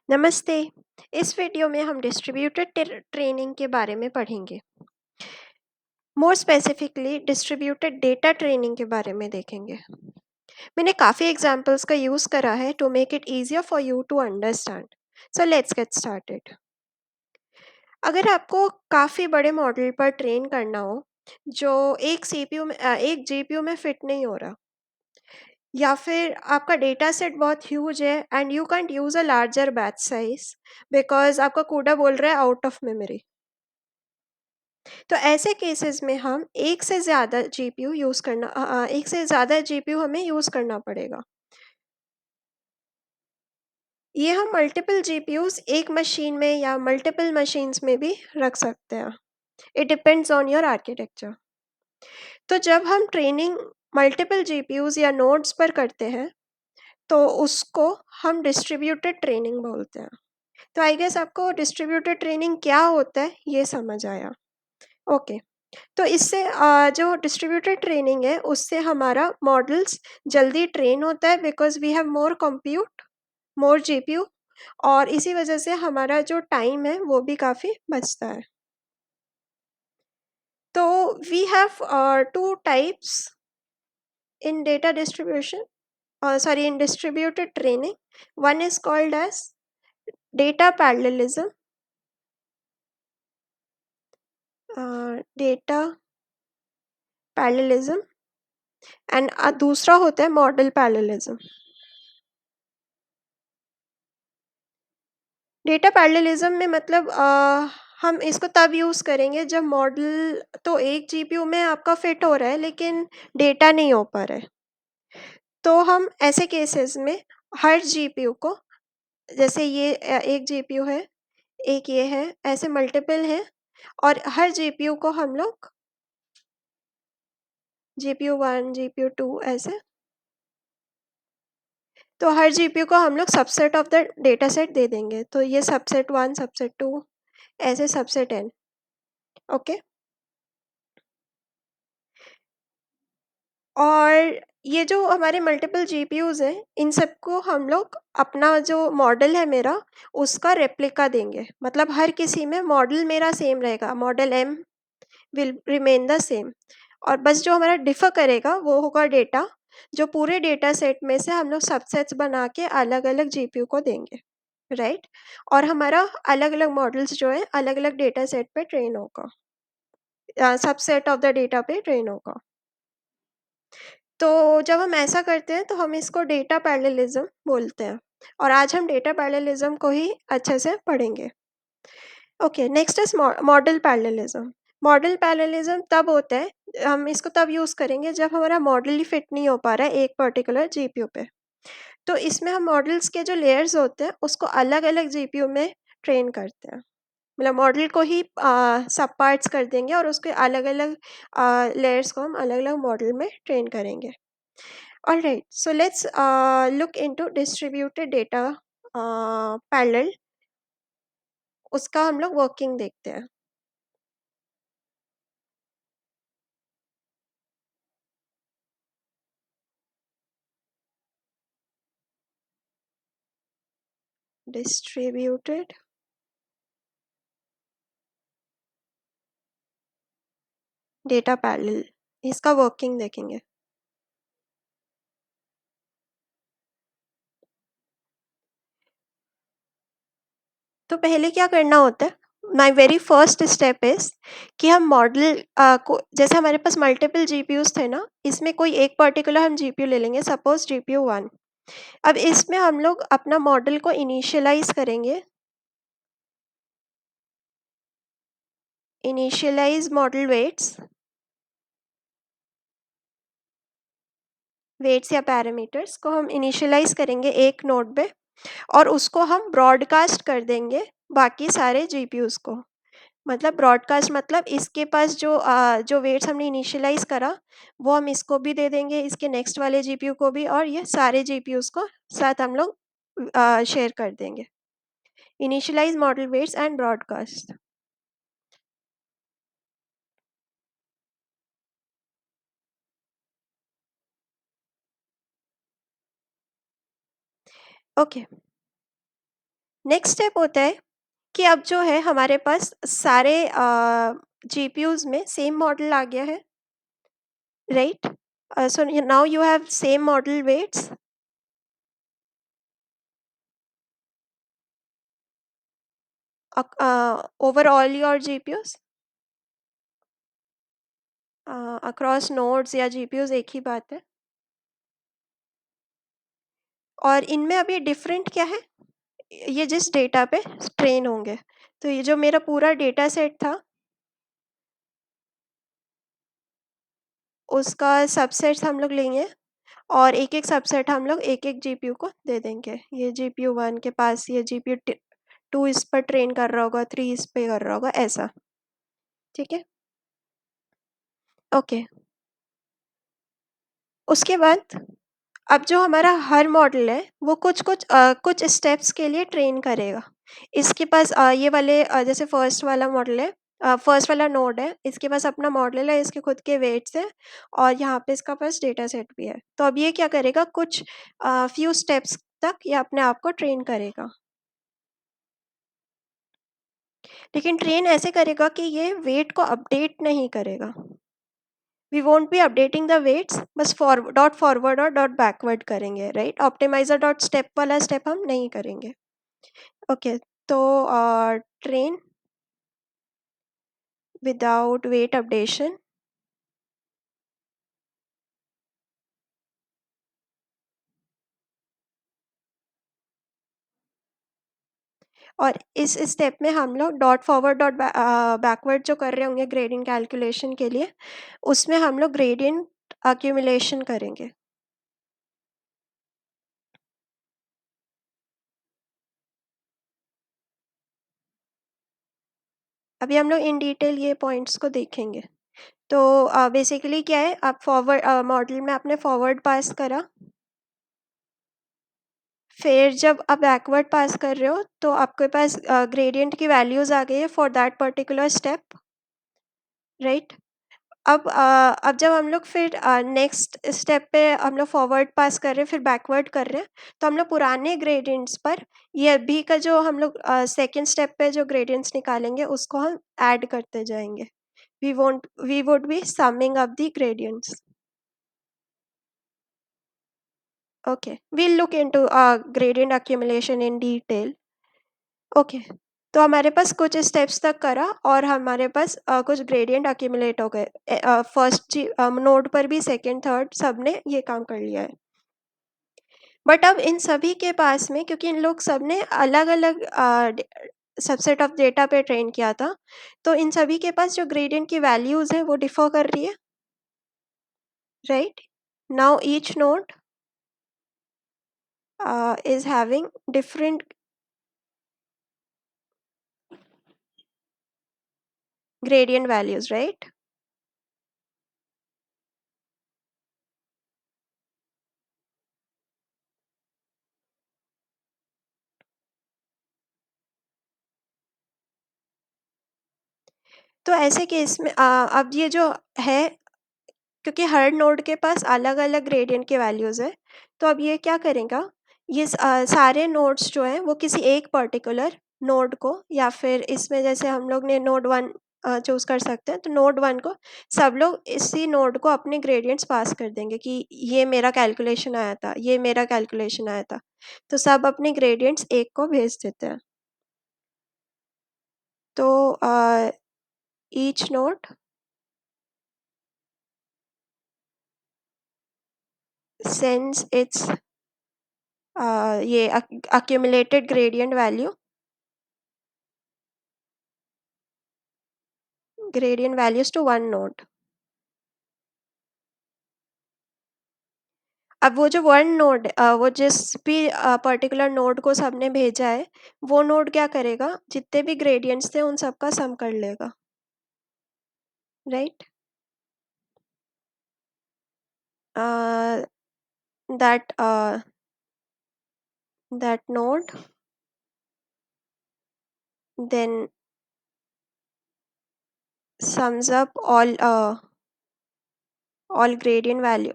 नमस्ते। इस वीडियो में हम डिस्ट्रीब्यूटेड ट्रेनिंग के बारे में पढ़ेंगे। More specifically distributed data training के बारे में देखेंगे। मैंने काफ़ी एग्जांपल्स का यूज़ करा है to make it easier for you to understand. So let's get started. अगर आपको काफ़ी बड़े मॉडल पर ट्रेन करना हो जो एक जीपीयू में फिट नहीं हो रहा, या फिर आपका डेटा सेट बहुत ह्यूज है and you can't use a larger batch size because आपका कोडा बोल रहा है आउट ऑफ मेमोरी, तो ऐसे केसेस में हम एक से ज़्यादा जीपीयू हमें यूज़ करना पड़ेगा। ये हम मल्टीपल जीपीयूज़ एक मशीन में या मल्टीपल मशीन्स में भी रख सकते हैं। It depends on your architecture. तो जब हम ट्रेनिंग मल्टीपल जीपीयूज़ या नोड्स पर करते हैं तो उसको हम डिस्ट्रीब्यूटेड ट्रेनिंग बोलते हैं। तो आई गेस आपको डिस्ट्रीब्यूटेड ट्रेनिंग क्या होता है ये समझ आया। ओके। तो इससे जो डिस्ट्रीब्यूटेड ट्रेनिंग है उससे हमारा मॉडल्स जल्दी ट्रेन होता है because we have more compute, more GPU, और इसी वजह से हमारा जो टाइम है वो भी काफ़ी बचता है। तो we have two types in data distribution, sorry, in distributed training. One is called as data parallelism, data parallelism, and दूसरा होता है मॉडल पैरेललिज्म। डेटा पैरेललिज्म में मतलब हम इसको तब यूज़ करेंगे जब मॉडल तो एक जीपीयू में आपका फिट हो रहा है लेकिन डेटा नहीं हो पा रहा है। तो हम ऐसे केसेस में हर जीपीयू को, जैसे ये एक जीपीयू है, एक ये है, ऐसे मल्टीपल है, और हर जीपीयू को हम लोग जीपीयू 1, जीपीयू 2 ऐसे, तो हर जीपीयू को हम लोग subset of the data set दे देंगे। तो ये सबसेट 1, सबसेट 2, ऐसे सबसेट n। ओके। और ये जो हमारे मल्टीपल जीपीयूज हैं इन सबको हम लोग अपना जो मॉडल है मेरा उसका रेप्लिका देंगे, मतलब हर किसी में मॉडल मेरा सेम रहेगा, model m will remain the same. और बस जो हमारा डिफर करेगा वो होगा डेटा, जो पूरे डेटा सेट में से हम लोग सबसेट्स बना के अलग अलग जीपीयू को देंगे, राइट। और हमारा अलग अलग मॉडल्स जो है अलग अलग डेटा सेट पे ट्रेन होगा, सबसेट ऑफ द डेटा पे ट्रेन होगा। तो जब हम ऐसा करते हैं तो हम इसको डेटा पैरेललिज्म बोलते हैं, और आज हम डेटा पैरेललिज्म को ही अच्छे से पढ़ेंगे। Okay, next is model parallelism. Model parallelism तब होता है, हम इसको तब यूज़ करेंगे जब हमारा मॉडल ही फिट नहीं हो पा रहा है एक पर्टिकुलर जीपीयू पे। तो इसमें हम मॉडल्स के जो लेयर्स होते हैं उसको अलग अलग जीपीयू में ट्रेन करते हैं, मतलब मॉडल को ही सब पार्ट्स कर देंगे और उसके अलग अलग लेयर्स को हम अलग अलग मॉडल में ट्रेन करेंगे। Alright, so let's look into distributed data parallel, उसका हम लोग वर्किंग देखते हैं। डिस्ट्रीब्यूटेड डेटा पैरेलल, इसका वर्किंग देखेंगे। तो पहले क्या करना होता है, my very first step is कि हम मॉडल को, जैसे हमारे पास मल्टीपल जीपीयूज थे ना, इसमें कोई एक पर्टिकुलर हम जीपीयू ले लेंगे, सपोज जीपीयू 1। अब इसमें हम लोग अपना मॉडल को इनिशियलाइज करेंगे, इनिशियलाइज मॉडल वेट्स या पैरामीटर्स को हम इनिशियलाइज करेंगे एक नोड पे, और उसको हम ब्रॉडकास्ट कर देंगे बाकी सारे जीपीयूज को। मतलब ब्रॉडकास्ट मतलब इसके पास जो वेट्स हमने इनिशियलाइज करा वो हम इसको भी दे देंगे, इसके नेक्स्ट वाले जीपीयू को भी, और ये सारे जीपीयूज को साथ हम लोग शेयर कर देंगे। Initialise model weights and broadcast. Okay. Next step होता है कि अब जो है हमारे पास सारे जीपीयूज़ में सेम मॉडल आ गया है, right? So now you have same model weights over all your GPUs across nodes या जीपीयूज़ एक ही बात है। और इनमें अभी डिफरेंट क्या है? ये जिस डेटा पे ट्रेन होंगे। तो ये जो मेरा पूरा डेटा सेट था, उसका सबसेट्स हम लोग लेंगे और एक-एक सबसेट हम लोग एक-एक जीपीयू को दे देंगे। ये जीपीयू 1 के पास, ये जीपीयू 2 इस पर ट्रेन कर रहा होगा, 3 इस पे कर रहा होगा, ऐसा। ठीक है? ओके। उसके बाद अब जो हमारा हर मॉडल है वो कुछ स्टेप्स के लिए ट्रेन करेगा। इसके पास ये वाले जैसे फर्स्ट वाला मॉडल है, फर्स्ट वाला नोड है, इसके पास अपना मॉडल है, इसके खुद के वेट्स हैं और यहाँ पे इसका पास डेटा सेट भी है। तो अब ये क्या करेगा, कुछ फ्यू स्टेप्स तक ये अपने आप को ट्रेन करेगा। लेकिन ट्रेन ऐसे करेगा कि ये वेट को अपडेट नहीं करेगा। We won't be updating the weights, बस डॉट फॉरवर्ड और डॉट बैकवर्ड करेंगे, राइट? ऑप्टिमाइजर डॉट स्टेप वाला स्टेप हम नहीं करेंगे। ओके। तो ट्रेन विदाउट वेट अपडेशन, और इस स्टेप में हम लोग डॉट फॉरवर्ड डॉट बैकवर्ड जो कर रहे होंगे ग्रेडियंट कैलकुलेशन के लिए, उसमें हम लोग ग्रेडियंट अक्यूमुलेशन करेंगे। अभी हम लोग इन डिटेल ये पॉइंट्स को देखेंगे। तो बेसिकली क्या है, आप फॉरवर्ड मॉडल में आपने फॉरवर्ड पास करा, फिर जब आप बैकवर्ड पास कर रहे हो तो आपके पास ग्रेडियंट की वैल्यूज़ आ गई है for that particular step, right? अब जब हम लोग फिर नेक्स्ट स्टेप पे हम लोग फॉरवर्ड पास कर रहे हैं, फिर बैकवर्ड कर रहे हैं, तो हम लोग पुराने ग्रेडियंट्स पर ये अभी का जो हम लोग सेकंड स्टेप पे जो ग्रेडियंट्स निकालेंगे उसको हम ऐड करते जाएंगे। We would be summing up the gradients. Okay, we'll look into gradient accumulation in detail. Okay. तो हमारे पास कुछ स्टेप्स तक करा और हमारे पास कुछ ग्रेडियंट अक्यूमुलेट हो गए। फर्स्ट नोड पर भी सेकंड थर्ड सब ने ये काम कर लिया है। बट अब इन सभी के पास में, क्योंकि इन लोग सब ने अलग अलग सबसेट ऑफ डेटा पे ट्रेन किया था, तो इन सभी के पास जो ग्रेडियंट की वैल्यूज है वो डिफर कर रही है, right? Now each node is having different gradient values, right? तो ऐसे केस में अब ये जो है, क्योंकि हर नोड के पास अलग अलग ग्रेडियंट के वैल्यूज़ है, तो अब ये क्या करेगा, ये सारे नोड्स जो हैं वो किसी एक पर्टिकुलर नोड को, या फिर इसमें जैसे हम लोग ने नोड 1 चूज़ कर सकते हैं, तो नोड 1 को सब लोग इसी नोड को अपने ग्रेडियंट्स पास कर देंगे कि ये मेरा कैलकुलेशन आया था, ये मेरा कैलकुलेशन आया था। तो सब अपने ग्रेडियंट्स एक को भेज देते हैं। तो ईच नोड sends its ये accumulated gradient values to one node. अब वो जो वन नोड, वो जिस भी पर्टिकुलर नोड को सबने भेजा है, वो नोड क्या करेगा, जितने भी ग्रेडियंट्स थे उन सबका सम कर लेगा, right? That that node then sums up all gradient value,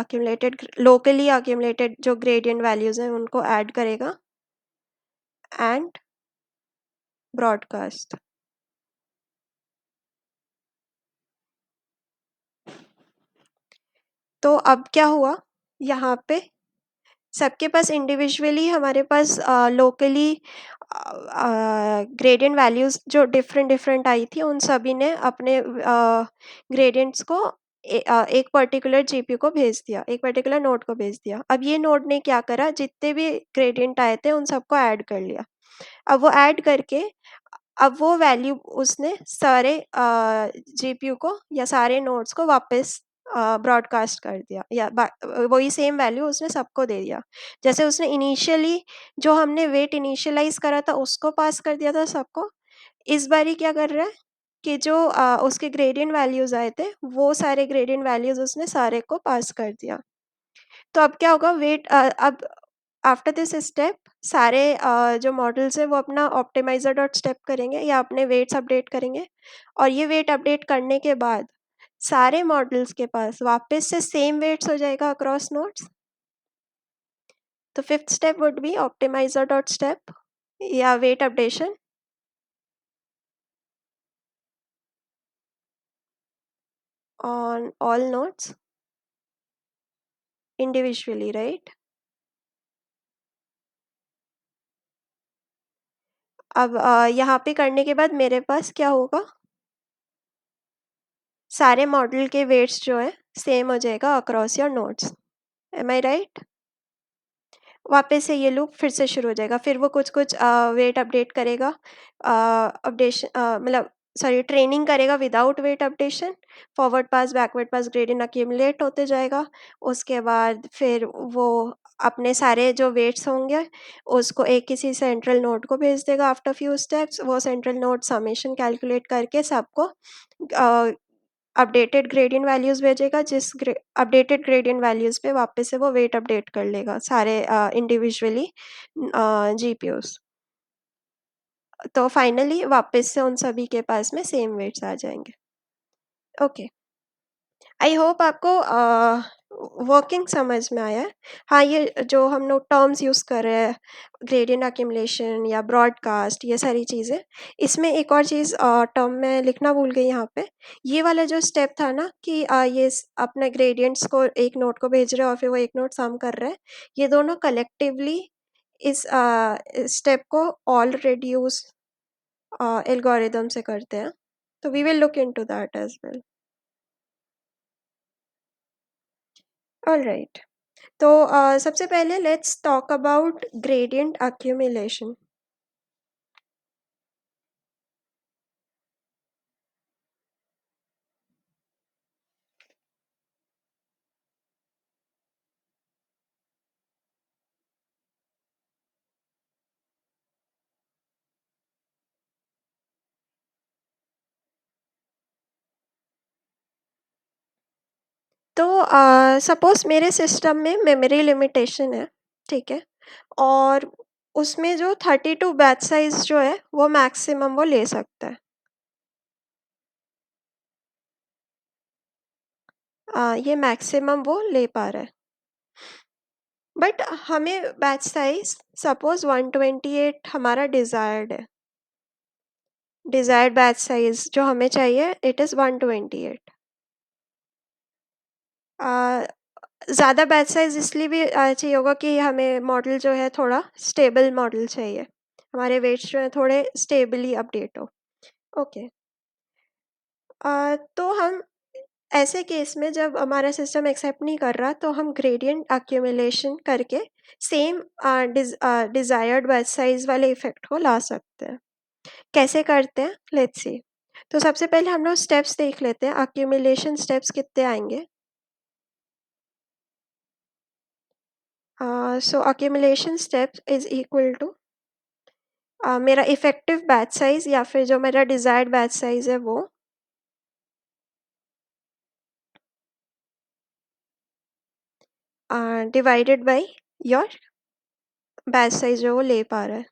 accumulated locally accumulated जो gradient values हैं उनको ऐड करेगा एंड ब्रॉडकास्ट। तो अब क्या हुआ, यहाँ पे सबके पास इंडिविजुअली हमारे पास लोकली ग्रेडियंट वैल्यूज़ जो डिफरेंट डिफरेंट आई थी, उन सभी ने अपने ग्रेडियंट्स को एक पर्टिकुलर जीपीयू को भेज दिया, एक पर्टिकुलर नोड को भेज दिया। अब ये नोड ने क्या करा, जितने भी ग्रेडियंट आए थे उन सबको ऐड कर लिया। अब वो ऐड करके अब वो वैल्यू उसने सारे जीपीयू को या सारे नोड्स को वापस ब्रॉडकास्ट कर दिया, या वही सेम वैल्यू उसने सबको दे दिया। जैसे उसने इनिशियली जो हमने वेट इनिशियलाइज करा था उसको पास कर दिया था सबको, इस बारी क्या कर रहा है कि जो उसके ग्रेडियंट वैल्यूज आए थे वो सारे ग्रेडियंट वैल्यूज उसने सारे को पास कर दिया। तो अब क्या होगा, वेट अब आफ्टर दिस स्टेप सारे जो मॉडल्स हैं वो अपना ऑप्टिमाइज़र डॉट स्टेप करेंगे या अपने वेट्स अपडेट करेंगे, और ये वेट अपडेट करने के बाद सारे मॉडल्स के पास वापस से सेम वेट्स हो जाएगा अक्रॉस नोड्स। तो fifth step would be optimizer dot step या weight updation on all nodes individually, right. अब यहाँ पे करने के बाद मेरे पास क्या होगा, सारे मॉडल के वेट्स जो है सेम हो जाएगा across your nodes. Am I right. वापस से ये लूप फिर से शुरू हो जाएगा, फिर वो कुछ कुछ वेट अपडेट करेगा, अपडेशन मतलब सॉरी ट्रेनिंग करेगा विदाउट वेट अपडेशन, फॉरवर्ड पास बैकवर्ड पास ग्रेडियंट अक्यूमुलेट होते जाएगा। उसके बाद फिर वो अपने सारे जो वेट्स होंगे उसको एक किसी सेंट्रल नोड को भेज देगा। आफ्टर फ्यू स्टेप्स वो सेंट्रल नोड समेशन कैलकुलेट करके सबको अपडेटेड ग्रेडियंट वैल्यूज़ भेजेगा, जिस अपडेटेड ग्रेडियंट वैल्यूज़ पे वापस से वो वेट अपडेट कर लेगा सारे इंडिविजुअली जीपीयूज़। तो फाइनली वापस से उन सभी के पास में सेम वेट्स आ जाएंगे। ओके, आई होप आपको वर्किंग समझ में आया है। हाँ, ये जो हम लोग टर्म्स यूज़ कर रहे हैं, ग्रेडियंट अक्यूमुलेशन या ब्रॉडकास्ट, ये सारी चीज़ें, इसमें एक और चीज़ टर्म में लिखना भूल गई यहाँ पे। ये वाला जो स्टेप था ना कि अपने ग्रेडियंट्स को एक नोड को भेज रहे हैं और फिर वो एक नोड सम कर रहे हैं, ये दोनों कलेक्टिवली इस स्टेप को ऑल रिड्यूस एल्गोरिदम से करते हैं। तो we will look into that as well. Alright. तो सबसे पहले let's talk about gradient accumulation. तो सपोज मेरे सिस्टम में मेमोरी लिमिटेशन है, ठीक है, और उसमें जो 32 बैच साइज जो है वो मैक्सिमम वो ले सकता है। ये मैक्सिमम वो ले पा रहा है, बट हमें बैच साइज सपोज 128 हमारा डिज़ायर्ड है। डिज़ायर्ड बैच साइज जो हमें चाहिए इट इज़ 128। ज़्यादा बैच साइज इसलिए भी चाहिए होगा कि हमें मॉडल जो है थोड़ा स्टेबल मॉडल चाहिए, हमारे वेट्स जो है थोड़े स्टेबली अपडेट हो। ओके, तो हम ऐसे केस में जब हमारा सिस्टम एक्सेप्ट नहीं कर रहा तो हम ग्रेडियंट अक्यूमुलेशन करके सेम डिज़ायर्ड बैच साइज वाले इफेक्ट को ला सकते हैं। कैसे करते हैं, लेट्स सी। तो सबसे पहले हम लोग स्टेप्स देख लेते हैं, अक्यूमुलेशन स्टेप्स कितने आएंगे। So accumulation steps is equal to मेरा इफेक्टिव बैच साइज या फिर जो मेरा डिज़ायर्ड बैच साइज है वो divided by your batch size जो वो ले पा रहा है।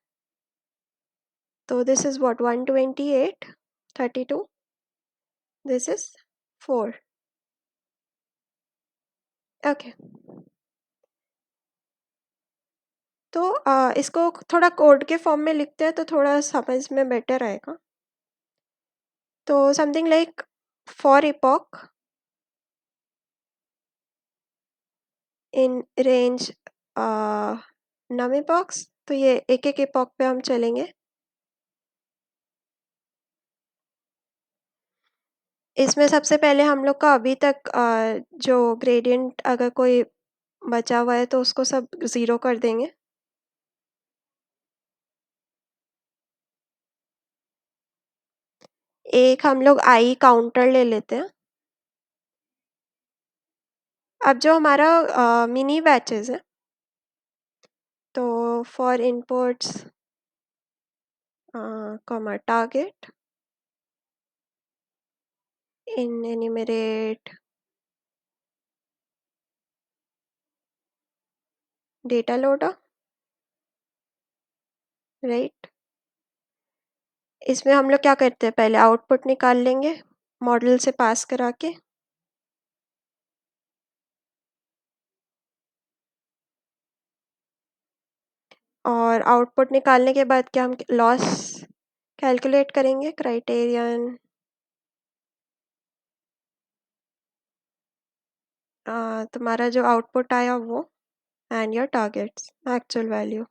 तो this is what 128, 32, this is 4। Okay, तो इसको थोड़ा कोड के फॉर्म में लिखते हैं तो थोड़ा समझ में बेटर आएगा। तो something like for epoch in range num epochs, तो ये एक-एक epoch पे हम चलेंगे। इसमें सबसे पहले हम लोग का अभी तक जो ग्रेडियंट अगर कोई बचा हुआ है तो उसको सब 0 कर देंगे। एक हम लोग आई काउंटर ले लेते हैं। अब जो हमारा मिनी बैचेस है, तो for inputs comma target in enumerate data loader, right. इसमें हम लोग क्या करते हैं, पहले आउटपुट निकाल लेंगे मॉडल से पास करा के। और आउटपुट निकालने के बाद क्या हम लॉस कैलकुलेट करेंगे, क्राइटेरियन तुम्हारा जो आउटपुट आया वो and your targets actual value.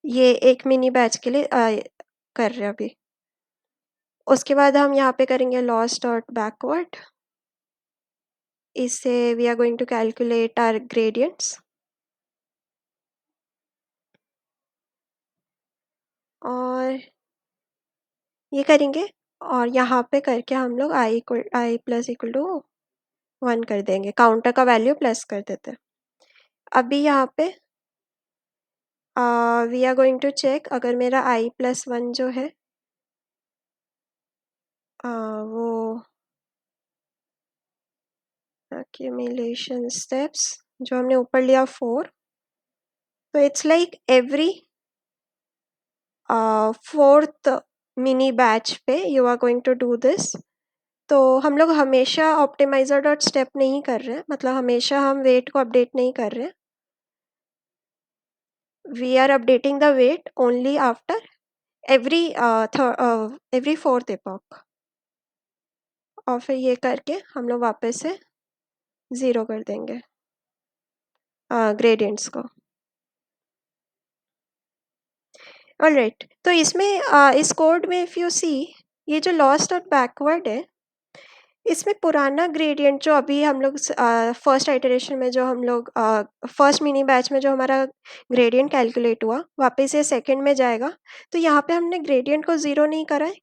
ये एक मिनी बैच के लिए कर रहे हैं अभी। उसके बाद हम यहाँ पे करेंगे लॉस डॉट बैकवर्ड। इससे we are going to calculate our gradients. और ये करेंगे और यहाँ पे करके हम लोग आई प्लस इक्वल टू 1 कर देंगे, काउंटर का वैल्यू प्लस कर देते हैं। अभी यहाँ पे we are going to check अगर मेरा आई प्लस 1 जो है वो accumulation steps जो हमने ऊपर लिया 4, तो it's like every 4th mini batch पे you are going to do this. तो हम लोग हमेशा ऑप्टिमाइजर डॉट स्टेप नहीं कर रहे हैं, मतलब हमेशा हम वेट को अपडेट नहीं कर रहे हैं। We are updating the weight only after every 4th epoch। और फिर ये करके हम लोग वापस से 0 कर देंगे ग्रेडियंट्स को। ऑलराइट, तो इसमें इस कोड में इफ़ यू सी, ये जो लॉस्ट और बैकवर्ड है, इसमें पुराना ग्रेडियंट जो अभी हम लोग फर्स्ट आइटरेशन में जो हम लोग फर्स्ट मिनी बैच में जो हमारा ग्रेडियंट कैलकुलेट हुआ, वापस ये सेकंड में जाएगा। तो यहाँ पे हमने ग्रेडियंट को 0 नहीं करा है,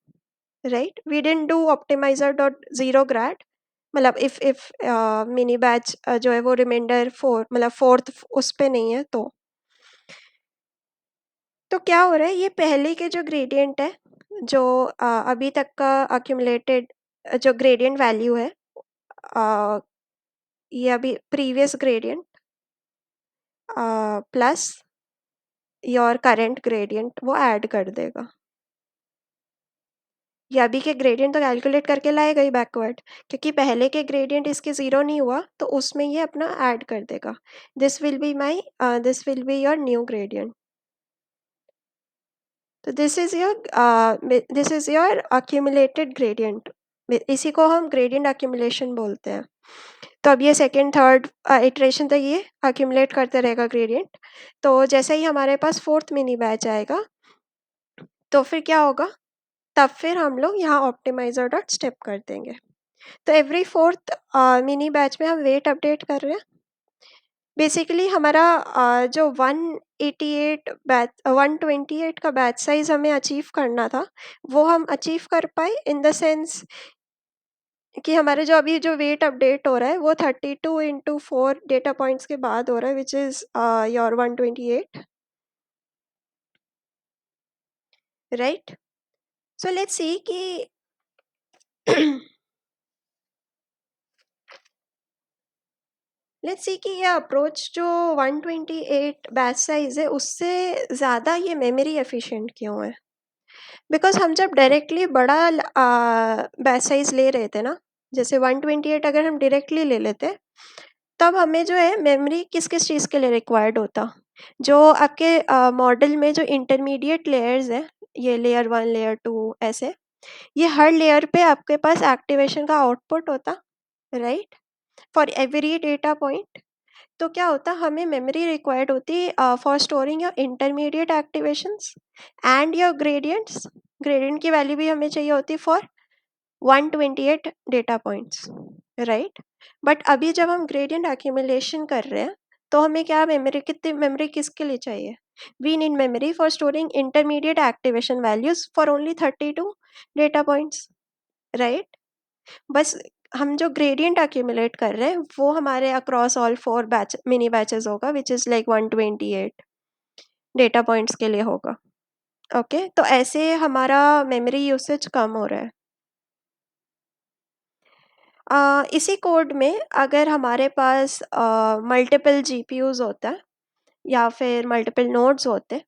right. We didn't do optimiser dot 0 grad, मतलब इफ मिनी बैच जो है वो रिमाइंडर 4 मतलब 4th उस पे नहीं है। तो क्या हो रहा है, ये पहले के जो ग्रेडियंट है, जो अभी तक का अक्यूमुलेटेड जो ग्रेडियंट वैल्यू है, ये अभी previous gradient plus your current gradient वो ऐड कर देगा। ये अभी के ग्रेडियंट तो कैलकुलेट करके लाएगा ही बैकवर्ड, क्योंकि पहले के ग्रेडियंट इसके 0 नहीं हुआ तो उसमें ये अपना ऐड कर देगा। This will be your new gradient. तो this is your accumulated gradient. इसी को हम ग्रेडियंट अक्यूमुलेशन बोलते हैं। तो अब ये सेकेंड थर्ड इटरेशन तक ये अक्यूमुलेट करते रहेगा ग्रेडियंट। तो जैसे ही हमारे पास 4th मिनी बैच आएगा, तो फिर क्या होगा, तब फिर हम लोग यहाँ ऑप्टिमाइजर डॉट स्टेप कर देंगे। तो एवरी 4th मिनी बैच में हम वेट अपडेट कर रहे हैं। बेसिकली हमारा जो 128 का बैच साइज हमें अचीव करना था, वो हम अचीव कर पाए इन द सेंस कि हमारे जो अभी जो वेट अपडेट हो रहा है वो 32 इंटू 4 डेटा पॉइंट्स के बाद हो रहा है, which is your 128, right. So let's see कि लेट्स सी कि ये अप्रोच जो 128 बैच साइज है उससे ज़्यादा ये मेमोरी एफिशिएंट क्यों है। बिकॉज हम जब डायरेक्टली बड़ा बैच साइज ले रहे थे ना, जैसे 128 अगर हम डायरेक्टली ले लेते, तब हमें जो है मेमोरी किस किस चीज़ के लिए रिक्वायर्ड होता। जो आपके मॉडल में जो इंटरमीडिएट लेयर्स हैं, ये लेयर 1, लेयर 2 ऐसे, ये हर लेयर पे आपके पास एक्टिवेशन का आउटपुट होता, right? For every data point. तो क्या होता, हमें मेमोरी रिक्वायर्ड होती for storing your intermediate activations and your gradients. Gradient की वैल्यू भी हमें चाहिए होती for 128 data points, right? But अभी जब हम ग्रेडियंट एक्यूमुलेशन कर रहे हैं, तो हमें क्या मेमोरी, कितनी मेमोरी किसके लिए चाहिए? We need memory for storing intermediate activation values for only 32 data points, right? बस हम जो ग्रेडियंट एक्यूमुलेट कर रहे हैं वो हमारे across all 4 batch mini batches होगा, which is like 128 data points के लिए होगा। ओके, तो ऐसे हमारा मेमोरी यूसेज कम हो रहा है। इसी कोड में अगर हमारे पास मल्टीपल जीपीयूज़ होता है या फिर मल्टीपल नोड्स होते,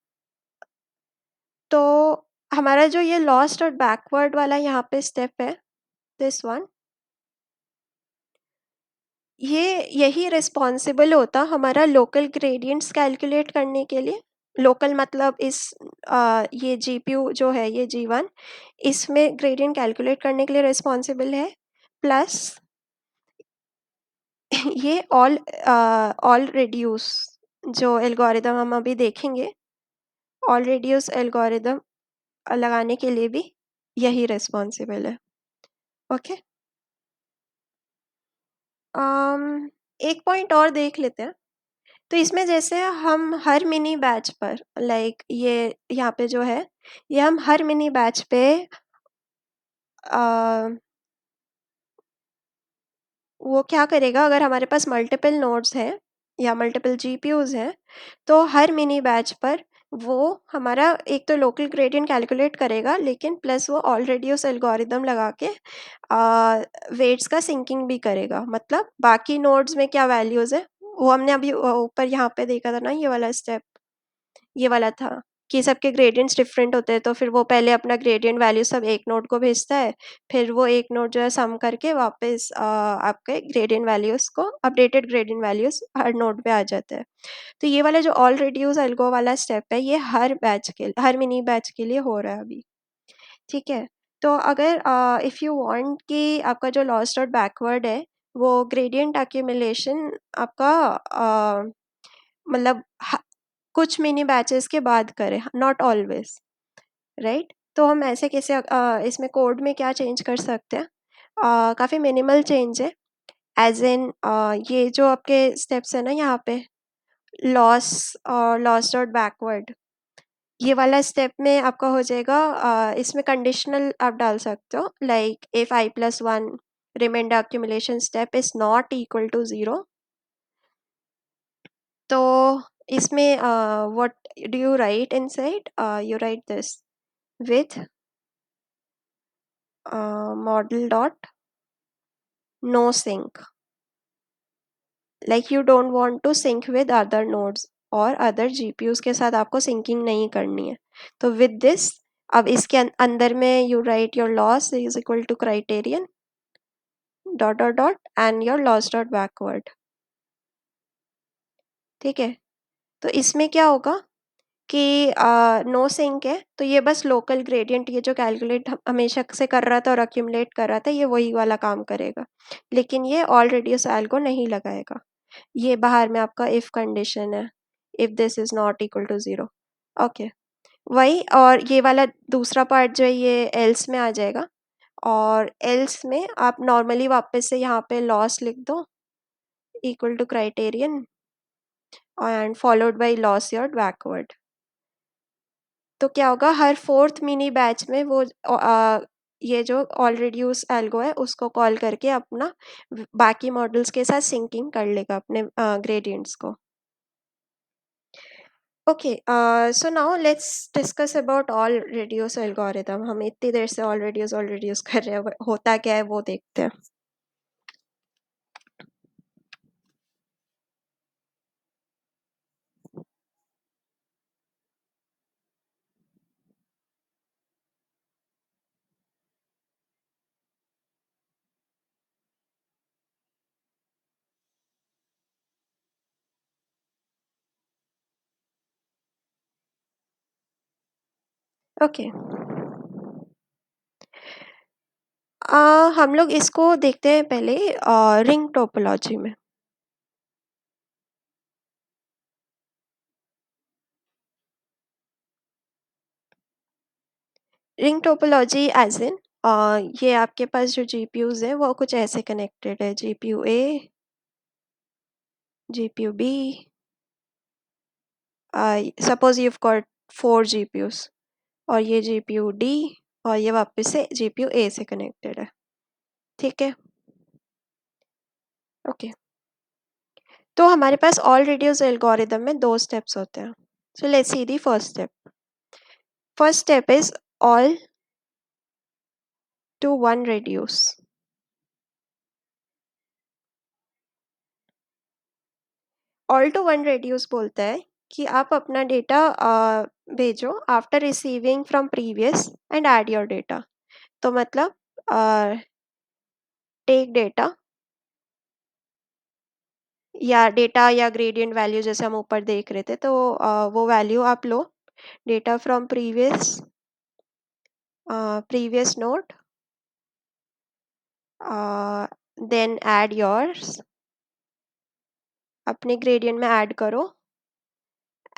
तो हमारा जो ये लॉस्ट और बैकवर्ड वाला यहाँ पे स्टेप है, दिस वन, यही रिस्पॉन्सिबल होता हमारा लोकल ग्रेडियंट्स कैलकुलेट करने के लिए। लोकल मतलब ये जीपीयू जो है, ये जी1, इसमें ग्रेडियंट कैलकुलेट करने के लिए रिस्पॉन्सिबल है। प्लस ये ऑल रिड्यूस जो एल्गोरिदम हम अभी देखेंगे, ऑल रिड्यूस एल्गोरिदम लगाने के लिए भी यही रिस्पॉन्सिबल है। ओके, एक पॉइंट और देख लेते हैं। तो इसमें जैसे हम हर मिनी बैच पर, लाइक ये यहाँ पे जो है, ये हम हर मिनी बैच पे आ, वो क्या करेगा, अगर हमारे पास मल्टीपल नोड्स हैं या मल्टीपल जीपीयूज हैं, तो हर मिनी बैच पर वो हमारा एक तो लोकल ग्रेडियंट कैलकुलेट करेगा, लेकिन प्लस वो ऑलरेडी उस एल्गोरिदम लगा के वेट्स का सिंकिंग भी करेगा। मतलब बाकी नोड्स में क्या वैल्यूज है, वो हमने अभी ऊपर यहाँ पे देखा था ना, ये वाला स्टेप, ये वाला था कि सबके ग्रेडियंट्स डिफरेंट होते हैं, तो फिर वो पहले अपना ग्रेडियंट वैल्यू सब एक नोड को भेजता है, फिर वो एक नोड जो है सम करके वापस आपके ग्रेडियंट वैल्यूज को, अपडेटेड ग्रेडियंट वैल्यूज हर नोड पे आ जाते हैं। तो ये वाला जो ऑल रिड्यूस एल्गो वाला स्टेप है, ये हर मिनी बैच के लिए हो रहा है अभी, ठीक है? तो अगर इफ़ यू वांट कि आपका जो लॉस्ट और बैकवर्ड है, वो ग्रेडियंट एक्यूमुलेशन आपका मतलब कुछ मिनी बैचेस के बाद करें, नॉट ऑलवेज, राइट? तो हम ऐसे कैसे इसमें कोड में क्या चेंज कर सकते हैं? काफ़ी मिनिमल चेंज है, एज इन ये जो आपके स्टेप्स है ना यहाँ पे, लॉस और लॉस डॉट बैकवर्ड, ये वाला स्टेप में आपका हो जाएगा, इसमें कंडीशनल आप डाल सकते हो, like if i+1 reminder accumulation step is not equal to 0, तो इसमें what do you write inside? You write this with model dot no sync, like you don't want to sync with other nodes और other GPUs के साथ आपको sinking नहीं करनी है। तो विद दिस, अब इसके अंदर में you write your loss is equal to criterion dot dot dot and your loss dot backward, ठीक है? तो इसमें क्या होगा कि नो सिंक है, तो ये बस लोकल ग्रेडियंट, ये जो कैलकुलेट हमेशा से कर रहा था और अक्यूमुलेट कर रहा था, ये वही वाला काम करेगा, लेकिन ये ऑलरेडी उस एल को नहीं लगाएगा। ये बाहर में आपका इफ कंडीशन है, if this is not equal to 0। Okay, वही, और ये वाला दूसरा पार्ट जो है ये एल्स में आ जाएगा, और एल्स में आप नॉर्मली वापस से यहाँ पे लॉस लिख दो equal to criterion and followed by loss your backward. तो क्या होगा, हर फोर्थ मिनी बैच में वो ये जो ऑलरेडी उस एल्गो है उसको कॉल करके अपना बाकी मॉडल्स के साथ सिंकिंग कर लेगा अपने ग्रेडियंट्स को। Okay, so now let's discuss about all radius algorithm. हम इतनी देर से ऑल रेडियस कर रहे हैं, होता क्या है वो देखते हैं। ओके। हम लोग इसको देखते हैं पहले रिंग टोपोलॉजी में। रिंग टोपोलॉजी एज़ इन ये आपके पास जो जीपीयूज़ हैं वो कुछ ऐसे कनेक्टेड है, GPU A, GPU B, suppose you have got 4 GPUs और ये जीपीयू डी और ये वापस से जीपीयू ए से कनेक्टेड है, ठीक है? ओके। तो हमारे पास ऑल रिड्यूस एल्गोरिदम में 2 स्टेप्स होते हैं। So let's see the first step. First step is all to one reduce. All to one reduce बोलता है कि आप अपना डेटा भेजो after receiving from previous and add your data. तो मतलब टेक डेटा या ग्रेडियंट वैल्यू जैसे हम ऊपर देख रहे थे, तो वो वैल्यू आप लो, data from previous node, then add yours, अपने ग्रेडियंट में ऐड करो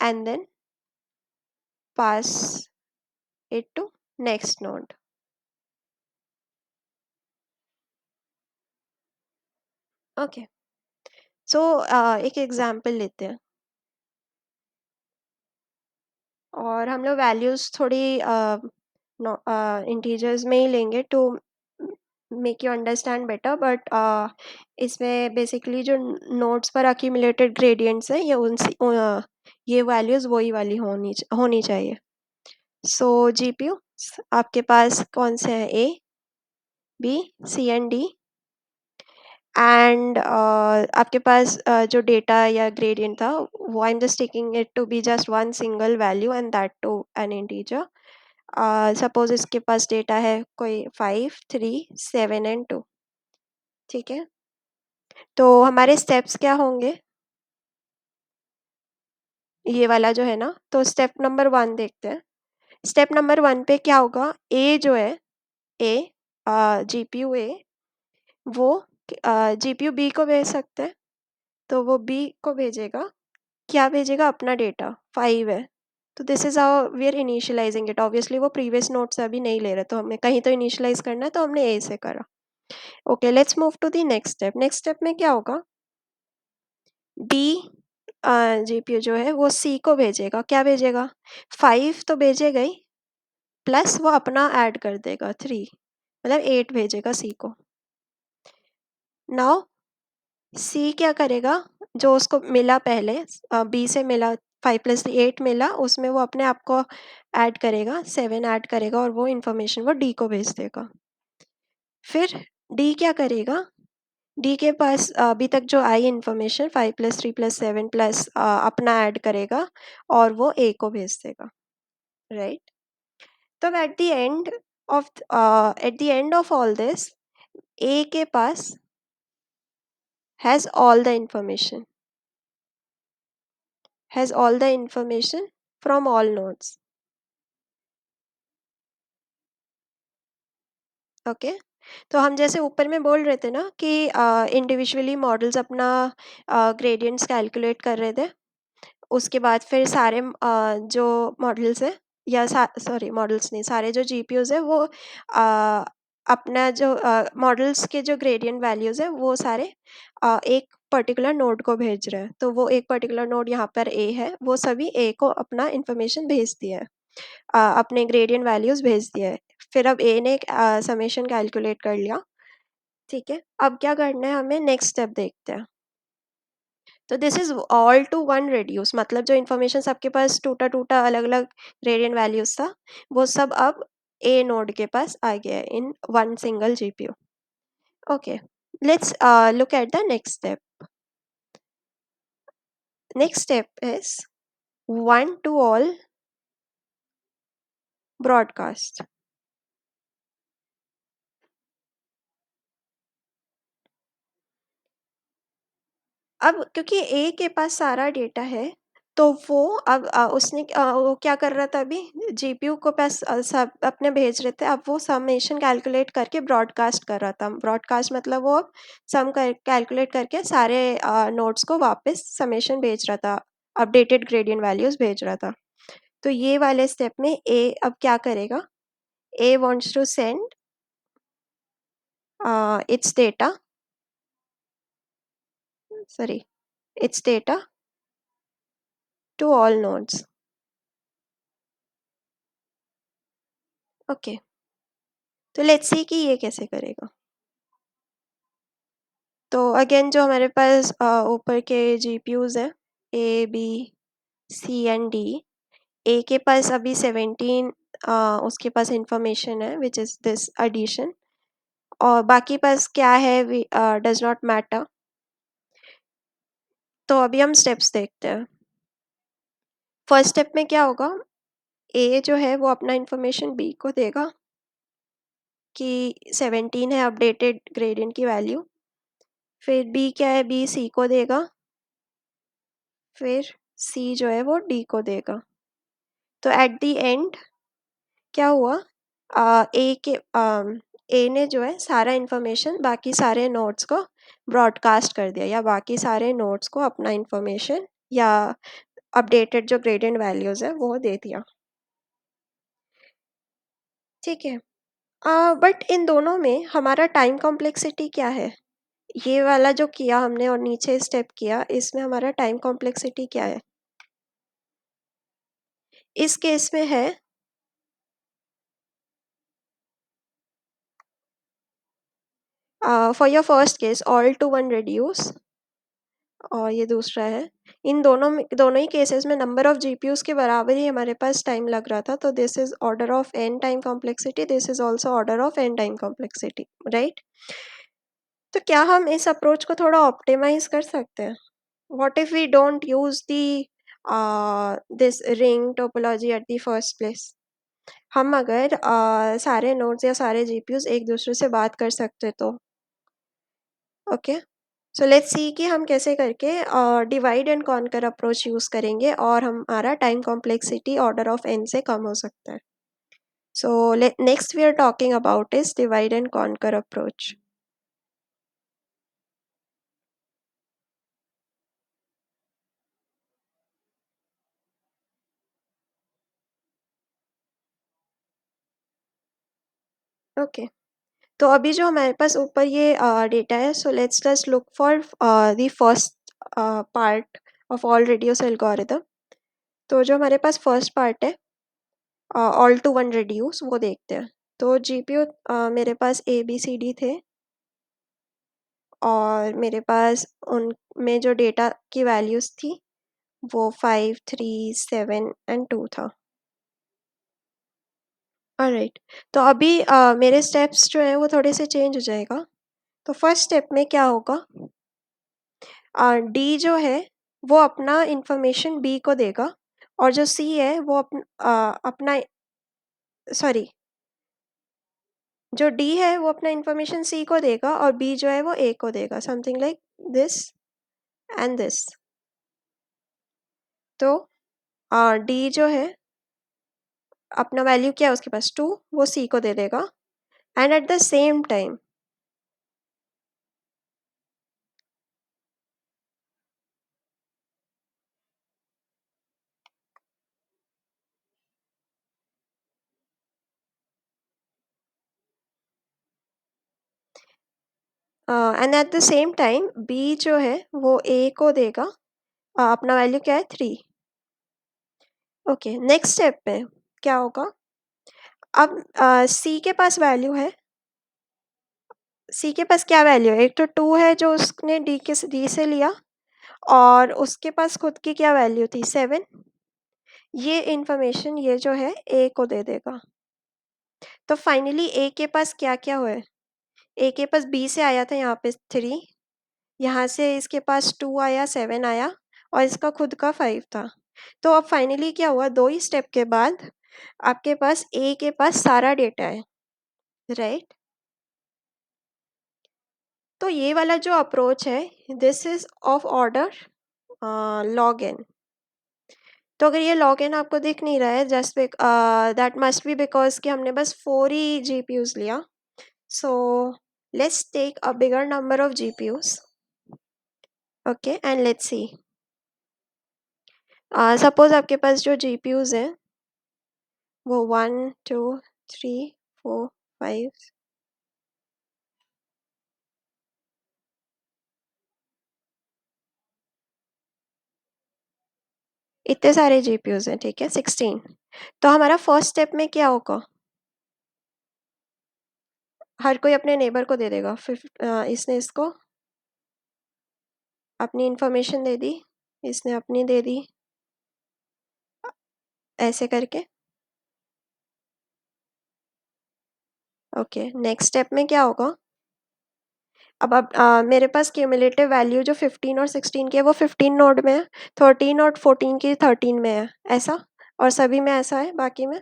and then pass it to next node. Okay. So एक एग्जांपल लेते हैं और हम लोग वैल्यूज़ थोड़ी इंटीजर्स में ही लेंगे to make you understand better, but इसमें बेसिकली जो नोड्स पर अक्यूमुलेटेड ग्रेडियंट्स हैं ये वैल्यूज़ वही वाली होनी चाहिए। सो जीपीयू आपके पास कौन से हैं, A, B, C and D, and आपके पास जो डेटा या ग्रेडियंट था वो I am just taking it to be just one single value and that to an integer. Suppose इसके पास डेटा है कोई 5, 3, 7 एंड 2, ठीक है? तो हमारे स्टेप्स क्या होंगे, ये वाला जो है ना, तो स्टेप नंबर 1 देखते हैं। स्टेप नंबर 1 पे क्या होगा, ए जो है, ए जीपीयू ए वो जीपीयू बी को भेज सकते हैं, तो वो बी को भेजेगा, क्या भेजेगा, अपना डेटा 5 है। तो this is how we are initialising it. Obviously वो प्रीवियस नोट से अभी नहीं ले रहे, तो हमें कहीं तो इनिशियलाइज करना है, तो हमने ए से करा। Okay, let's move to the next step. Next step में क्या होगा, डी जीपीयू जो है वो सी को भेजेगा, क्या भेजेगा, 5 तो भेजेगा ही, प्लस वो अपना ऐड कर देगा 3, मतलब 8 भेजेगा सी को। नाउ सी क्या करेगा, जो उसको मिला पहले, बी से मिला 5 प्लस 3 8 मिला, उसमें वो अपने आप को ऐड करेगा, 7 ऐड करेगा और वो इन्फॉर्मेशन वो डी को भेज देगा। फिर डी क्या करेगा, डी के पास अभी तक जो आई इन्फॉर्मेशन 5 प्लस 3 प्लस 7 प्लस अपना ऐड करेगा और वो ए को भेज देगा, राइट? तो at the end of all this, A के पास has all the information, from all nodes. Okay. तो हम जैसे ऊपर में बोल रहे थे ना कि इंडिविजुअली मॉडल्स अपना ग्रेडियंट्स कैलकुलेट कर रहे थे, उसके बाद फिर सारे जो मॉडल्स है, या सॉरी मॉडल्स नहीं, सारे जो जीपीयूज है वो अपना जो मॉडल्स के जो ग्रेडियंट वैल्यूज है वो सारे एक पर्टिकुलर नोड को भेज रहे हैं। तो वो एक पर्टिकुलर नोड यहाँ पर ए है, वो सभी ए को अपना इंफॉर्मेशन भेज दिया है, अपने ग्रेडियंट वैल्यूज भेज दिया है। फिर अब ए ने एक समेशन कैलकुलेट कर लिया, ठीक है? अब क्या करना है हमें, नेक्स्ट स्टेप देखते हैं। तो this is all to one reduce, मतलब जो इन्फॉर्मेशन सबके पास टूटा टूटा अलग अलग ग्रेडियंट वैल्यूज था, वो सब अब ए नोड के पास आ गया है in one single GPU. Okay, let's look at the next step. Next step is one two all broadcast. अब क्योंकि ए के पास सारा डेटा है, तो वो अब उसने वो क्या कर रहा था अभी, जीपीयू को पास सब अपने भेज रहे थे, अब वो समेशन कैलकुलेट करके ब्रॉडकास्ट कर रहा था। ब्रॉडकास्ट मतलब वो अब सम कैलकुलेट करके सारे नोड्स को वापस समेशन भेज रहा था, अपडेटेड ग्रेडियंट वैल्यूज भेज रहा था। तो ये वाले स्टेप में ए अब क्या करेगा, A wants to send its data, sorry, its data to all nodes. Okay, तो लेट्स सी कि ये कैसे करेगा। तो अगेन जो हमारे पास ऊपर के जीपीयूज हैं, A B C and D. A के पास अभी 17 उसके पास इंफॉर्मेशन है विच इज दिस एडिशन, और बाकी पास क्या है डज नॉट मैटर। तो अभी हम स्टेप्स देखते हैं। फर्स्ट स्टेप में क्या होगा, ए जो है वो अपना इंफॉर्मेशन बी को देगा कि 17 है अपडेटेड ग्रेडियंट की वैल्यू। फिर बी क्या है, बी सी को देगा। फिर सी जो है वो डी को देगा। तो एट द एंड क्या हुआ, ए ने जो है सारा इंफॉर्मेशन बाकी सारे नोड्स को ब्रॉडकास्ट कर दिया, या बाकी सारे नोड्स को अपना इंफॉर्मेशन या अपडेटेड जो ग्रेडियंट वैल्यूज है वो दे दिया। ठीक है, बट इन दोनों में हमारा टाइम कॉम्प्लेक्सिटी क्या है, ये वाला जो किया हमने और नीचे स्टेप किया, इसमें हमारा टाइम कॉम्प्लेक्सिटी क्या है। इस केस में है for your first case all to one reduce, और ये दूसरा है। इन दोनों ही केसेस में नंबर ऑफ जीपीयूज के बराबर ही हमारे पास टाइम लग रहा था, तो this is order of N time complexity, this is also order of N time complexity, right. तो क्या हम इस अप्रोच को थोड़ा ऑप्टिमाइज कर सकते हैं। What if we don't use the this ring topology at the first place. हम अगर सारे नोड्स या सारे जीपीयूज एक दूसरे से बात कर सकते तो ओके। सो लेट्स सी कि हम कैसे करके divide and conquer approach use करेंगे और हमारा time complexity order of N से कम हो सकता है। So next we are talking about is divide and conquer approach. Okay, तो अभी जो हमारे पास ऊपर ये डेटा है, so let's just look for the first part of all radius algorithm. तो जो हमारे पास फर्स्ट पार्ट है ऑल टू वन रिड्यूस, वो देखते हैं। तो जीपीयू मेरे पास ए बी सी डी थे, और मेरे पास उनमें जो डेटा की वैल्यूज थी वो 5 3 7 एंड 2 था। ऑलराइट, तो अभी मेरे स्टेप्स जो है वो थोड़े से चेंज हो जाएगा। तो फर्स्ट स्टेप में क्या होगा, डी जो है वो अपना इंफॉर्मेशन बी को देगा, और जो सी है वो अपना सॉरी, जो डी है वो अपना इंफॉर्मेशन सी को देगा और बी जो है वो ए को देगा, something like this and this. तो डी जो है अपना वैल्यू क्या है उसके पास 2, वो सी को दे देगा। And at the same time B जो है वो ए को देगा, अपना वैल्यू क्या है 3। ओके, नेक्स्ट स्टेप पे क्या होगा, अब सी के पास वैल्यू है, सी के पास क्या वैल्यू है, एक तो 2 है जो उसने डी से लिया, और उसके पास खुद की क्या वैल्यू थी 7। ये इंफॉर्मेशन ये जो है ए को दे देगा। तो फाइनली ए के पास क्या क्या हुआ है, ए के पास बी से आया था यहाँ पे 3, यहाँ से इसके पास 2 आया, 7 आया, और इसका खुद का 5 था। तो अब फाइनली क्या हुआ, 2 ही स्टेप के बाद आपके पास ए के पास सारा डेटा है, राइट। तो ये वाला जो अप्रोच है this is of order log N. तो अगर ये लॉग-इन आपको दिख नहीं रहा है, just that must be because कि हमने बस 4 ही जीपीयूज़ लिया। So let's take a bigger number of GPUs, okay, and let's see. Suppose आपके पास जो जीपीयूज़ हैं वो 1, 2, 3, 4, 5, इतने सारे जीपीयूज़ हैं, ठीक है, 16। तो हमारा फर्स्ट स्टेप में क्या होगा? हर कोई अपने नेबर को दे देगा। इसने इसको अपनी इन्फॉर्मेशन दे दी, इसने अपनी दे दी, ऐसे करके। ओके, नेक्स्ट स्टेप में क्या होगा? अब मेरे पास क्यूमुलेटिव वैल्यू जो 15 और 16 की है वो 15 नोड में है, 13 और 14 की 13 में है, ऐसा? और सभी में ऐसा है बाकी में?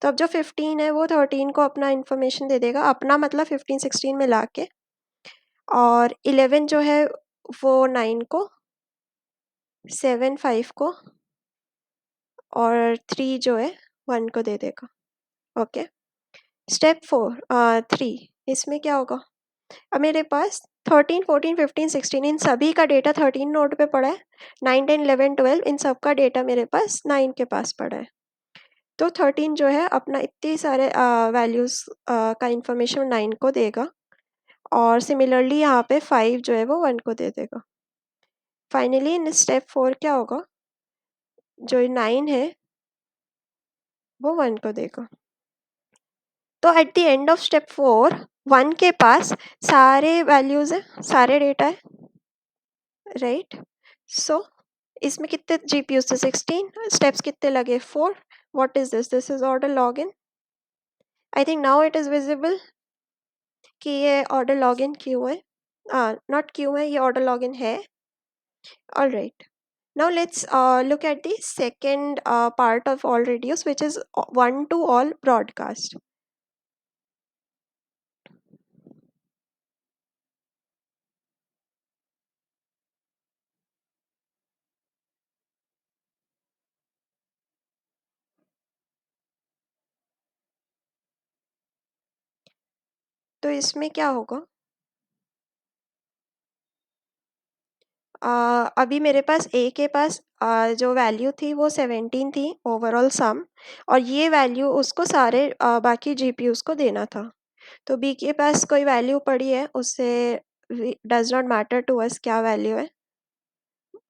तो अब जो 15 है वो 13 को अपना इन्फॉर्मेशन दे देगा, अपना मतलब 15 16 मिला के, और 11 जो है वो 9 को, 7 5 को, और 3 जो है 1 को दे देगा। ओके, स्टेप 3, इसमें क्या होगा? अब मेरे पास 13 14 15 16 इन सभी का डेटा 13 नोड पे पड़ा है, 9 10 11 12 इन सब का डेटा मेरे पास 9 के पास पड़ा है। तो 13 जो है अपना इतनी सारे वैल्यूज़ का इन्फॉर्मेशन 9 को देगा, और सिमिलरली यहाँ पे 5 जो है वो 1 को दे देगा। फाइनली इन स्टेप 4 क्या होगा? जो 9 है वो 1 को देगा। तो at the end of step 4 1 के पास सारे वैल्यूज़ हैं, सारे डेटा है, राइट? सो इसमें कितने जीपीयूज़ थे? 16। स्टेप्स कितने लगे? 4। What is this? This is order login. I think now it is visible कि ये ऑर्डर लॉगिन क्यों है, नॉट क्यों है, ये ऑर्डर लॉगिन है। Alright, now let's look at the second part of all radios, which is one to all broadcast. तो इसमें क्या होगा? अभी मेरे पास ए के पास जो वैल्यू थी वो 17 थी ओवरऑल सम, और ये वैल्यू उसको सारे बाकी जीपीयूज़ को देना था। तो बी के पास कोई वैल्यू पड़ी है, उससे does not matter to us क्या वैल्यू है,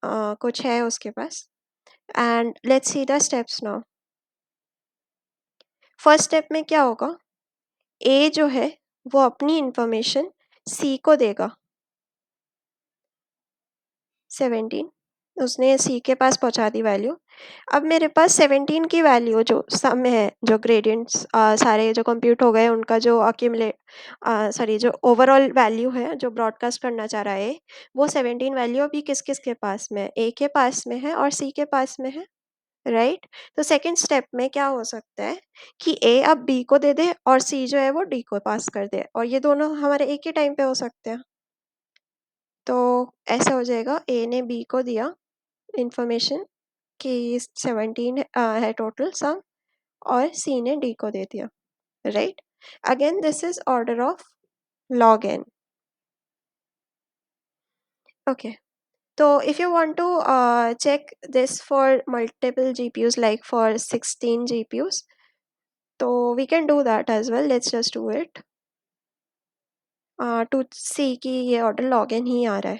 कुछ है उसके पास। And let's see the steps now. First step में क्या होगा? ए जो है वो अपनी इंफॉर्मेशन सी को देगा, 17, उसने सी के पास पहुंचा दी वैल्यू। अब मेरे पास 17 की वैल्यू जो सम में है, जो ग्रेडियंट्स सारे जो कंप्यूट हो गए उनका जो अक्यूमुलेट, सॉरी, जो ओवरऑल वैल्यू है जो ब्रॉडकास्ट करना चाह रहा है, वो 17 वैल्यू अभी किस किस के पास में है? ए के पास में है और सी के पास में है, राइट? तो सेकंड स्टेप में क्या हो सकता है कि ए अब बी को दे दे और सी जो है वो डी को पास कर दे, और ये दोनों हमारे एक ही टाइम पे हो सकते हैं। तो ऐसा हो जाएगा, ए ने बी को दिया इंफॉर्मेशन कि 17 है टोटल सम, और सी ने डी को दे दिया, right? Again this is order of log N. Okay, तो if you want to check this for multiple GPUs, like for 16 GPUs, तो we can do that as well. Let's just do it to see कि ये order log in ही आ रहा है।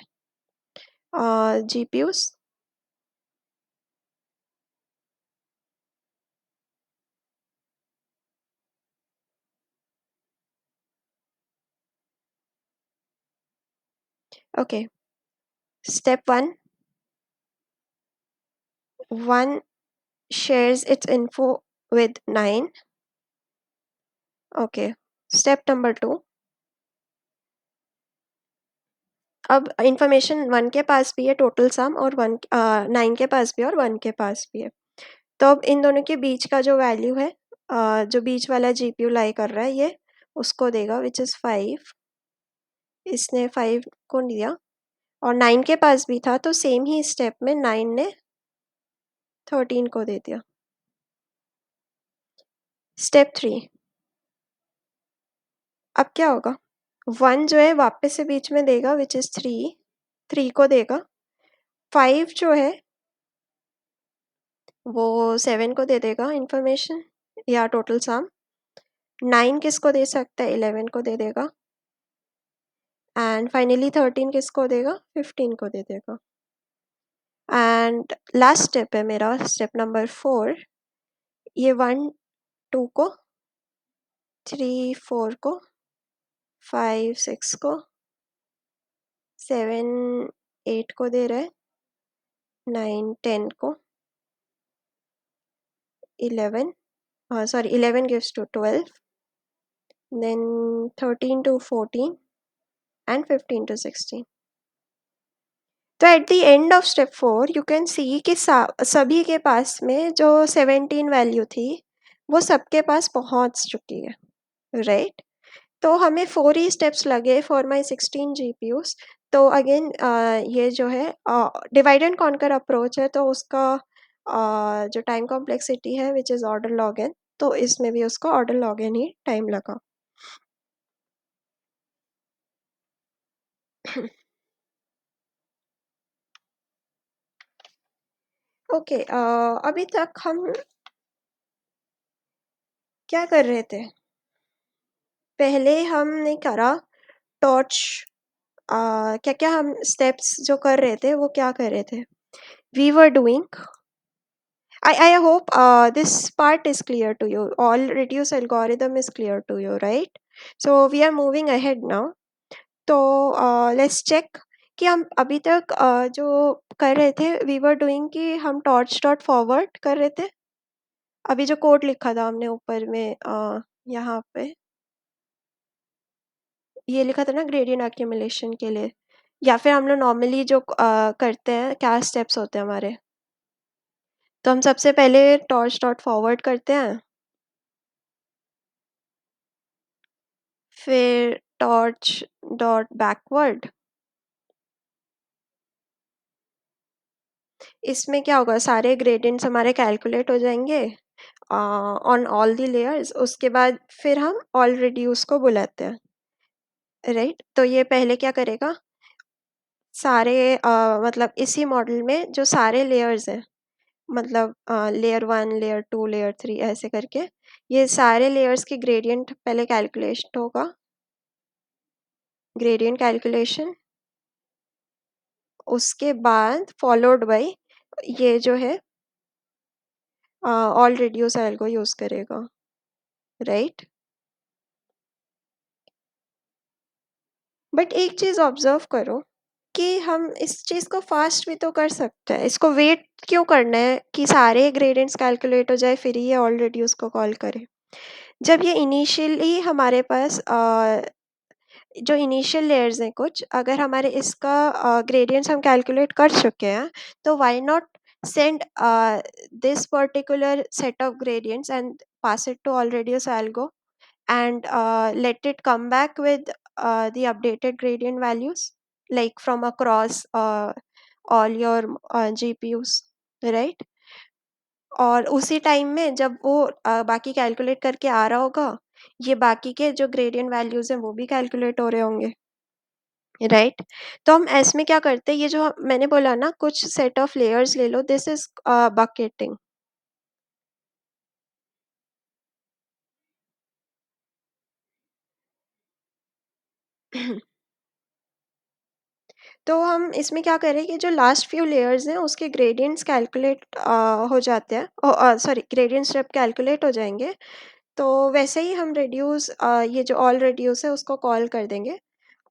GPUs, okay, step 1, 1 shares its info with 9. Okay, step number 2, अब information 1 के पास भी है total sum, और 9 के पास भी है और 1 के पास भी है। तो अब इन दोनों के बीच का जो वैल्यू है, जो बीच वाला जीपीयू लाई कर रहा है ये उसको देगा, विच इज़ 5। इसने 5 को दिया, और 9 के पास भी था, तो सेम ही स्टेप में 9 ने 13 को दे दिया। स्टेप 3, अब क्या होगा? 1 जो है वापस से बीच में देगा विच इज़ 3 को देगा। 5 जो है वो 7 को दे देगा इन्फॉर्मेशन या टोटल सम। 9 किसको दे सकता है? 11 को दे देगा। एंड फाइनली 13 किसको देगा? 15 को दे देगा। एंड लास्ट स्टेप है मेरा, स्टेप नंबर 4, ये 1 2 को, 3 4 को, 5 6 को, 7 8 को दे रहा है, 9 10 को, 11 sorry 11 gives to 12, then 13 to 14 and 15 to 16. तो at the end of step 4 you can see कि सभी के पास में जो 17 वैल्यू थी वो सबके पास पहुंच चुकी है, राइट? तो हमें 4 ही स्टेप्स लगे फॉर माय 16 जीपीयूज। तो अगेन ये जो है डिवाइड एंड कॉन्कर अप्रोच है, तो उसका जो टाइम कॉम्प्लेक्सिटी है which is order log N, तो इसमें भी उसका ऑर्डर लॉग एन ही टाइम लगा। ओके, अभी तक हम क्या कर रहे थे? पहले हमने करा टॉर्च, क्या क्या हम स्टेप्स जो कर रहे थे वो क्या कर रहे थे? We were doing, I hope this part is clear to you. All reduce algorithm is clear to you, right? So we are moving ahead now. तो let's check कि हम अभी तक जो कर रहे थे we were doing कि हम torch dot forward कर रहे थे। अभी जो कोड लिखा था हमने ऊपर में यहाँ पे ये लिखा था ना ग्रेडियंट एक्यूमुलेशन के लिए, या फिर हम लोग नॉर्मली जो करते हैं क्या स्टेप्स होते हैं हमारे? तो हम सबसे पहले टॉर्च डॉट फॉरवर्ड करते हैं, फिर टॉर्च डॉट बैकवर्ड। इसमें क्या होगा? सारे ग्रेडियंट्स हमारे कैलकुलेट हो जाएंगे ऑन ऑल द लेयर्स। उसके बाद फिर हम ऑल रिड्यूस को बुलाते हैं, राइट? तो ये पहले क्या करेगा? सारे मतलब इसी मॉडल में जो सारे लेयर्स हैं, मतलब लेयर 1 लेयर 2 लेयर 3 ऐसे करके ये सारे लेयर्स की ग्रेडियंट पहले कैलकुलेशन होगा, ग्रेडियंट कैलकुलेशन। उसके बाद फॉलोड बाय ये जो है ऑल रिड्यूस एल्गो यूज करेगा, राइट? बट एक चीज ऑब्जर्व करो कि हम इस चीज को फास्ट भी तो कर सकते हैं। इसको वेट क्यों करना है कि सारे ग्रेडियंट्स कैलकुलेट हो जाए फिर ये ऑल रिड्यूस को कॉल करें? जब ये इनिशियली हमारे पास जो इनिशियल लेयर्स हैं कुछ, अगर हमारे इसका ग्रेडियंट्स हम कैलकुलेट कर चुके हैं, तो why not send this particular set of gradients and pass it to all reduce algo and let it come back with the updated gradient values like from across all your GPUs, right? और उसी time में जब वो बाकी calculate करके आ रहा होगा, ये बाकी के जो ग्रेडियंट वैल्यूज हैं वो भी कैलकुलेट हो रहे होंगे, राइट? तो हम इसमें क्या करते हैं, ये जो मैंने बोला ना कुछ सेट ऑफ लेयर्स ले लो, दिस इज बकेटिंग। तो हम इसमें क्या करें कि जो लास्ट फ्यू लेयर्स हैं उसके ग्रेडियंट्स कैलकुलेट हो जाते हैं, सॉरी ग्रेडियंट्स जब कैलकुलेट हो जाएंगे तो वैसे ही हम रिड्यूस ये जो ऑल रिड्यूस है उसको कॉल कर देंगे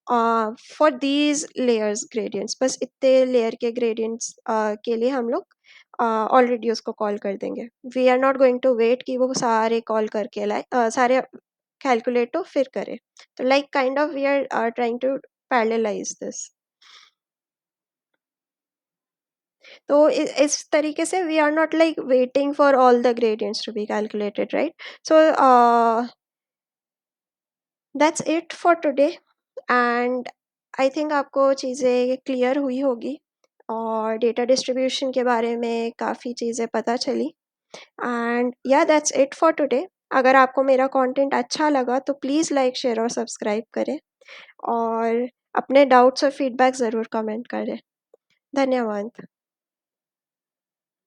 फॉर दीज लेयर्स ग्रेडियंट्स। बस इतने लेयर के ग्रेडियंट्स के लिए हम लोग ऑल रिड्यूस को कॉल कर देंगे। We are not going to wait कि वो सारे कॉल करके लाए, सारे कैलकुलेट हो फिर करें। तो like kind of we are trying to parallelise this. तो इस तरीके से we are not like waiting for all the gradients to be calculated, right? So that's it for today and I think आपको चीज़ें क्लियर हुई होगी। और data distribution के बारे में काफ़ी चीज़ें पता चली। एंड या दैट्स इट फॉर टुडे। अगर आपको मेरा कंटेंट अच्छा लगा तो प्लीज़ लाइक, शेयर और सब्सक्राइब करें और अपने डाउट्स और फीडबैक ज़रूर कमेंट करें। धन्यवाद।